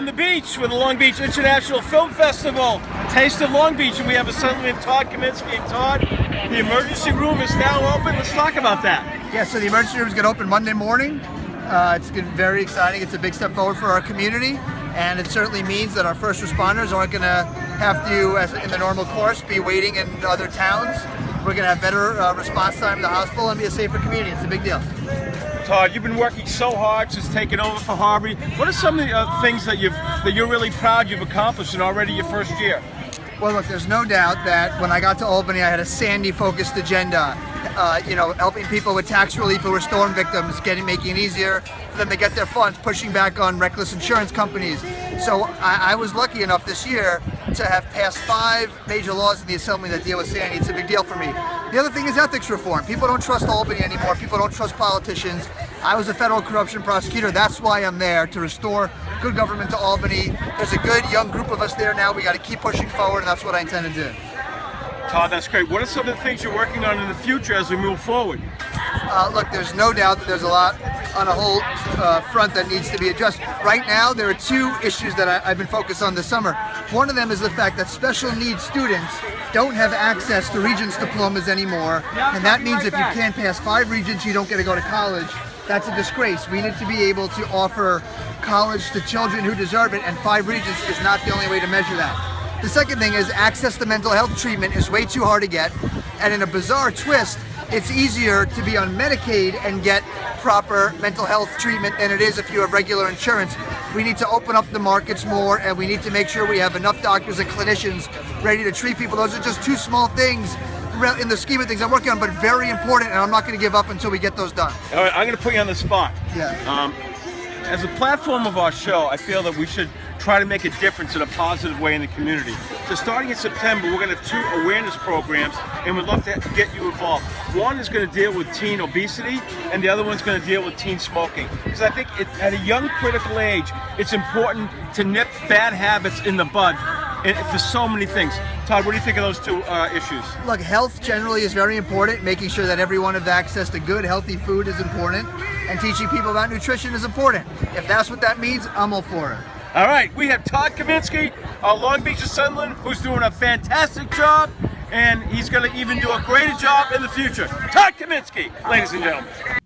on the beach with the Long Beach International Film Festival, Taste of Long Beach, and we have assemblyman Todd Kaminsky. And Todd, the emergency room is now open. Let's talk about that. Yeah, so the emergency room is going to open Monday morning. It's very exciting. It's a big step forward for our community, and it certainly means that our first responders aren't going to have to, as in the normal course, be waiting in other towns. We're going to have better response time to the hospital and be a safer community. It's a big deal. Todd, you've been working so hard since taking over for Howie. What are some of the things that you're really proud you've accomplished in already your first year? Well, look, there's no doubt that when I got to Albany, I had a Sandy-focused agenda. Helping people with tax relief who were storm victims, making it easier for them to get their funds, pushing back on reckless insurance companies. So I was lucky enough this year to have passed 5 major laws in the Assembly that deal with Sandy. It's a big deal for me. The other thing is ethics reform. People don't trust Albany anymore. People don't trust politicians. I was a federal corruption prosecutor. That's why I'm there, to restore good government to Albany. There's a good young group of us there now. We got to keep pushing forward, and that's what I intend to do. Todd, that's great. What are some of the things you're working on in the future as we move forward? Look, there's no doubt that there's a lot on a whole front that needs to be addressed. Right now, there are 2 issues that I've been focused on this summer. One of them is the fact that special needs students don't have access to Regents diplomas anymore, and that means if you can't pass 5 Regents, you don't get to go to college. That's a disgrace. We need to be able to offer college to children who deserve it, and 5 Regents is not the only way to measure that. The second thing is access to mental health treatment is way too hard to get, and in a bizarre twist, it's easier to be on Medicaid and get proper mental health treatment than it is if you have regular insurance. We need to open up the markets more, and we need to make sure we have enough doctors and clinicians ready to treat people. Those are just 2 small things in the scheme of things I'm working on, but very important, and I'm not going to give up until we get those done. All right, I'm going to put you on the spot. Yeah. As a platform of our show, I feel that we should try to make a difference in a positive way in the community. So starting in September, we're going to have 2 awareness programs, and we'd love to get you involved. One is going to deal with teen obesity, and the other one's going to deal with teen smoking. Because I think at a young, critical age, it's important to nip bad habits in the bud for so many things. Todd, what do you think of those 2 issues? Look, health generally is very important. Making sure that everyone has access to good, healthy food is important, and teaching people about nutrition is important. If that's what that means, I'm all for it. All right, we have Todd Kaminsky, our Long Beach assemblyman, who's doing a fantastic job, and he's going to even do a greater job in the future. Todd Kaminsky, ladies and gentlemen.